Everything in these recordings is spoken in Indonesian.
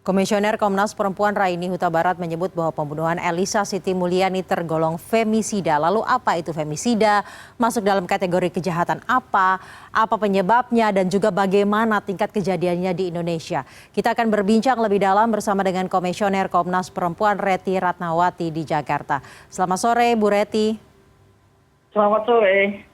Komisioner Komnas Perempuan Raini Huta Barat menyebut bahwa pembunuhan Elisa Siti Mulyani tergolong femisida. Lalu apa itu femisida? Masuk dalam kategori kejahatan apa penyebabnya, dan juga bagaimana tingkat kejadiannya di Indonesia. Kita akan berbincang lebih dalam bersama dengan Komisioner Komnas Perempuan Reti Ratnawati di Jakarta. Selamat sore Bu Reti. Selamat sore.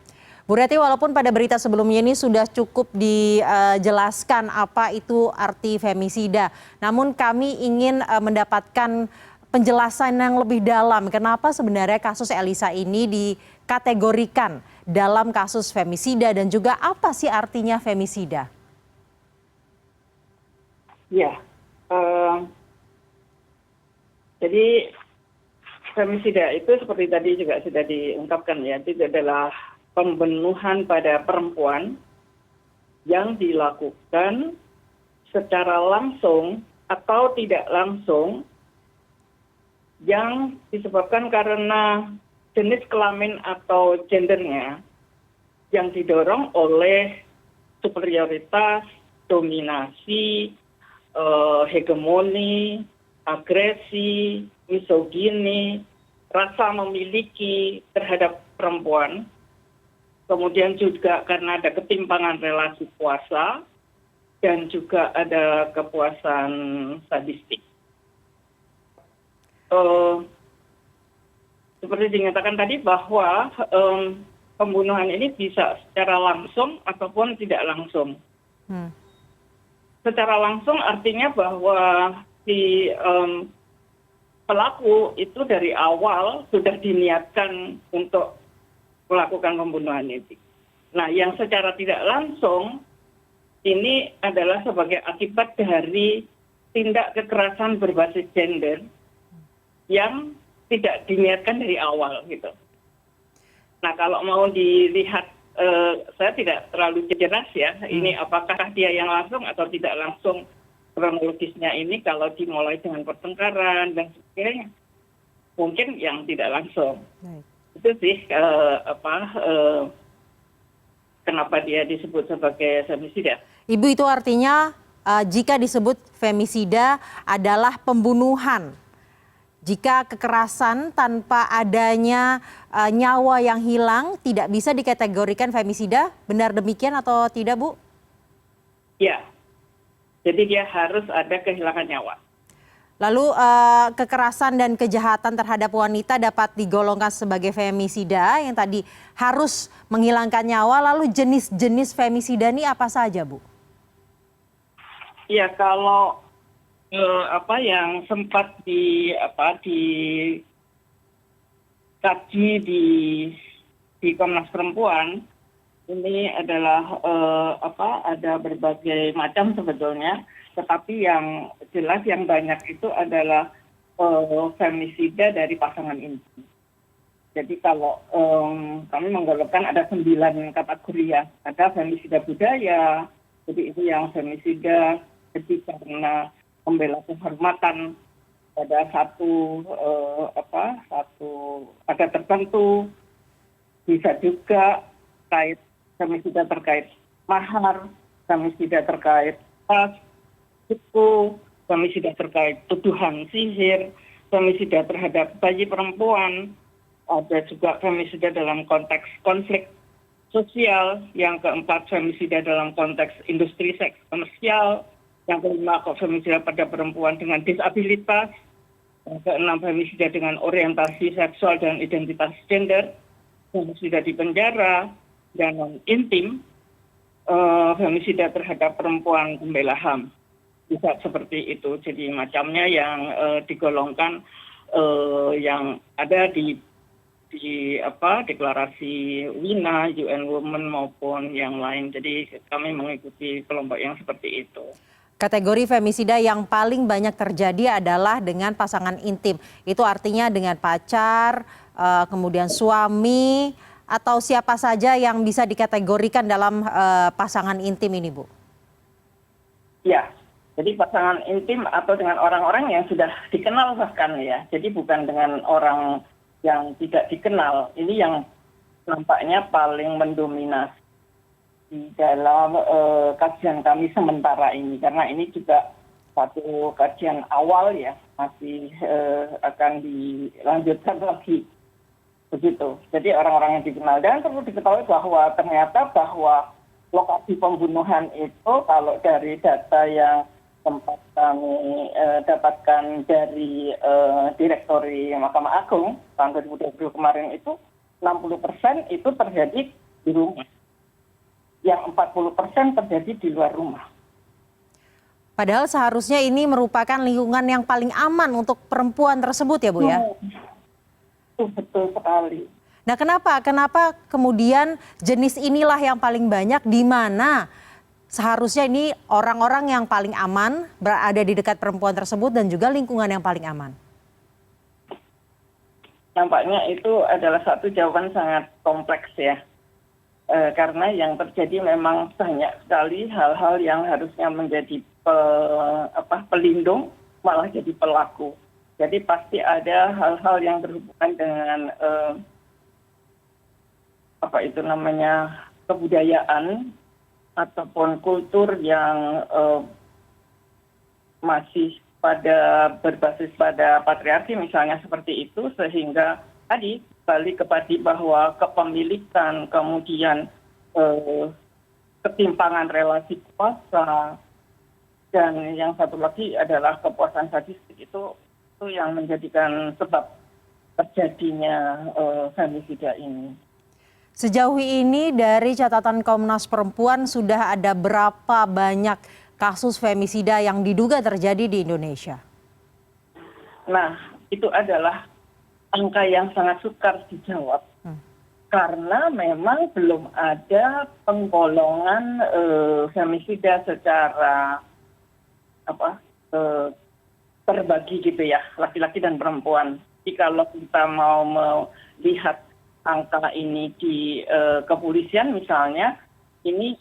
Bu Reti, walaupun pada berita sebelumnya ini sudah cukup dijelaskan apa itu arti femisida, namun kami ingin mendapatkan penjelasan yang lebih dalam. Kenapa sebenarnya kasus Elisa ini dikategorikan dalam kasus femisida, dan juga apa sih artinya femisida? Ya, jadi femisida itu seperti tadi juga sudah diungkapkan ya, itu adalah pembunuhan pada perempuan yang dilakukan secara langsung atau tidak langsung yang disebabkan karena jenis kelamin atau gendernya yang didorong oleh superioritas, dominasi, hegemoni, agresi, misogini, rasa memiliki terhadap perempuan. Kemudian juga karena ada ketimpangan relasi kuasa dan juga ada kepuasan sadistik. Seperti dinyatakan tadi bahwa pembunuhan ini bisa secara langsung ataupun tidak langsung. Secara langsung artinya bahwa si pelaku itu dari awal sudah diniatkan untuk melakukan pembunuhan itu. Nah, yang secara tidak langsung ini adalah sebagai akibat dari tindak kekerasan berbasis gender yang tidak diniatkan dari awal gitu. Nah, kalau mau dilihat, saya tidak terlalu jelas ya, ini apakah dia yang langsung atau tidak langsung. Kronologisnya ini kalau dimulai dengan pertengkaran dan sebagainya, mungkin yang tidak langsung. Itu sih kenapa dia disebut sebagai femisida. Ibu, itu artinya jika disebut femisida adalah pembunuhan. Jika kekerasan tanpa adanya nyawa yang hilang tidak bisa dikategorikan femisida, benar demikian atau tidak, Bu? Ya, jadi dia harus ada kehilangan nyawa. Lalu kekerasan dan kejahatan terhadap wanita dapat digolongkan sebagai femisida yang tadi harus menghilangkan nyawa. Lalu jenis-jenis femisida ini apa saja, Bu? Ya, kalau yang sempat dikaji di Komnas Perempuan ini adalah ada berbagai macam sebetulnya. Tetapi yang jelas yang banyak itu adalah femisida dari pasangan intim. Jadi kalau kami menggolongkan ada 9 kategori ya. Ada femisida budaya, jadi itu yang femisida jadi karena membela kehormatan pada satu adat tertentu. Bisa juga femisida terkait mahar, femisida terkait ras, suku, femisida terkait tuduhan sihir, femisida terhadap bayi perempuan, ada juga femisida dalam konteks konflik sosial, yang keempat femisida dalam konteks industri seks komersial, yang kelima femisida pada perempuan dengan disabilitas, yang keenam femisida dengan orientasi seksual dan identitas gender, femisida di penjara, dan non-intim, femisida terhadap perempuan pembela HAM. Bisa seperti itu, jadi macamnya yang digolongkan yang ada di deklarasi WINA, UN Women maupun yang lain. Jadi kami mengikuti kelompok yang seperti itu. Kategori femisida yang paling banyak terjadi adalah dengan pasangan intim. Itu artinya dengan pacar, kemudian suami, atau siapa saja yang bisa dikategorikan dalam pasangan intim ini, Bu? Ya. Jadi pasangan intim atau dengan orang-orang yang sudah dikenal bahkan ya. Jadi bukan dengan orang yang tidak dikenal. Ini yang nampaknya paling mendominasi di dalam kajian kami sementara ini. Karena ini juga satu kajian awal ya, masih akan dilanjutkan lagi begitu. Jadi orang-orang yang dikenal, dan perlu diketahui bahwa ternyata bahwa lokasi pembunuhan itu kalau dari data yang sempat kami dapatkan dari Direktori Mahkamah Agung tahun 2020 kemarin itu 60% itu terjadi di rumah, yang 40% terjadi di luar rumah. Padahal seharusnya ini merupakan lingkungan yang paling aman untuk perempuan tersebut ya Bu ya? Betul sekali. Nah kenapa kemudian jenis inilah yang paling banyak, di mana seharusnya ini orang-orang yang paling aman berada di dekat perempuan tersebut dan juga lingkungan yang paling aman? Nampaknya itu adalah satu jawaban sangat kompleks ya. Karena yang terjadi memang banyak sekali hal-hal yang harusnya menjadi pelindung malah jadi pelaku. Jadi pasti ada hal-hal yang berhubungan dengan kebudayaan ataupun kultur yang masih berbasis pada patriarki misalnya seperti itu, sehingga tadi balik kepada bahwa kepemilikan, kemudian ketimpangan relasi kuasa, dan yang satu lagi adalah kepuasan sadistik itu yang menjadikan sebab terjadinya femisida ini. Sejauh ini dari catatan Komnas Perempuan sudah ada berapa banyak kasus femisida yang diduga terjadi di Indonesia? Nah, itu adalah angka yang sangat sukar dijawab. Karena memang belum ada penggolongan femisida secara terbagi gitu ya, laki-laki dan perempuan. Jadi kalau kita mau melihat angka ini di kepolisian misalnya, ini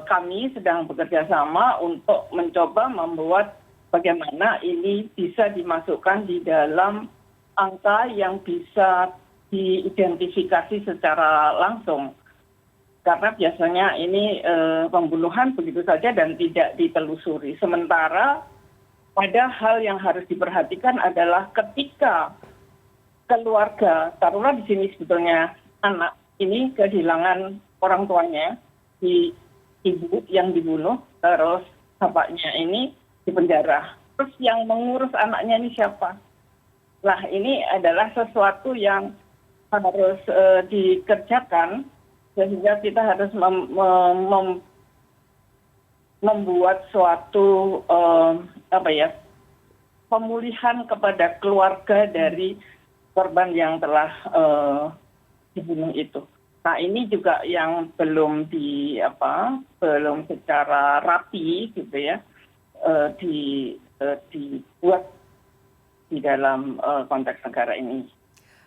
kami sedang bekerja sama untuk mencoba membuat bagaimana ini bisa dimasukkan di dalam angka yang bisa diidentifikasi secara langsung. Karena biasanya ini pembunuhan begitu saja dan tidak ditelusuri. Sementara pada hal yang harus diperhatikan adalah ketika keluarga, taruhlah di sini sebetulnya anak ini kehilangan orang tuanya, di ibu yang dibunuh, terus bapaknya ini di penjara. Terus yang mengurus anaknya ini siapa? Nah, ini adalah sesuatu yang harus dikerjakan, sehingga kita harus membuat suatu pemulihan kepada keluarga dari korban yang telah dibunuh itu. Nah, ini juga yang belum belum secara rapi gitu ya dibuat di dalam konteks negara ini.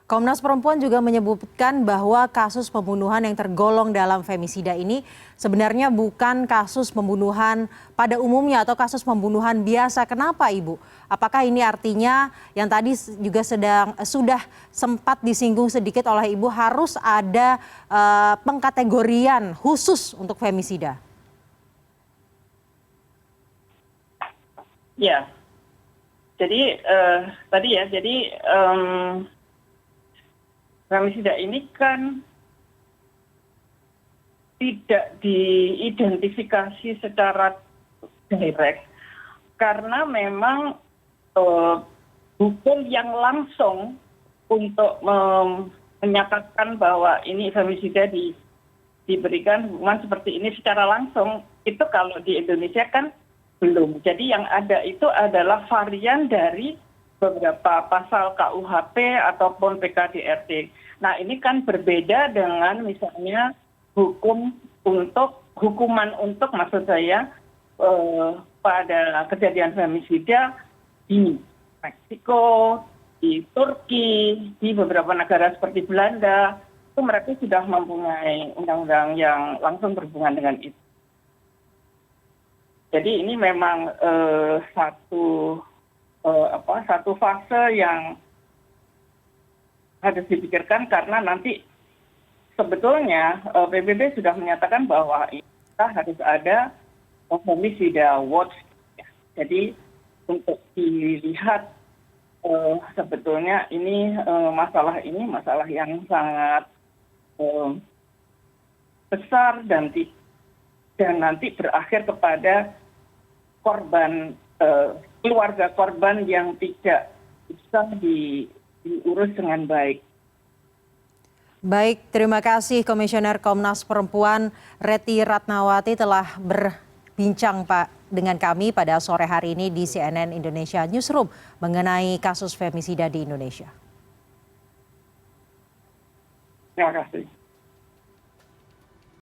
Komnas Perempuan juga menyebutkan bahwa kasus pembunuhan yang tergolong dalam femisida ini sebenarnya bukan kasus pembunuhan pada umumnya atau kasus pembunuhan biasa. Kenapa Ibu? Apakah ini artinya yang tadi juga sudah sempat disinggung sedikit oleh Ibu, harus ada pengkategorian khusus untuk femisida? Ya, jadi femisida ini kan tidak diidentifikasi secara direct karena memang hukum yang langsung untuk menyatakan bahwa ini femisida diberikan hukuman seperti ini secara langsung, itu kalau di Indonesia kan belum. Jadi yang ada itu adalah varian dari beberapa pasal KUHP ataupun PKDRT. Nah, ini kan berbeda dengan misalnya hukuman untuk maksud saya pada kejadian femisida di Meksiko, di Turki, di beberapa negara seperti Belanda, itu mereka sudah mempunyai undang-undang yang langsung berhubungan dengan itu. Jadi ini memang satu fase yang harus dipikirkan, karena nanti sebetulnya PBB sudah menyatakan bahwa kita harus ada femisida watch. Jadi untuk dilihat sebetulnya ini masalah yang sangat besar dan nanti berakhir kepada korban, keluarga korban yang tidak bisa diurus dengan baik. Baik, terima kasih Komisioner Komnas Perempuan Reti Ratnawati telah berbincang dengan kami pada sore hari ini di CNN Indonesia Newsroom mengenai kasus femisida di Indonesia. Terima kasih.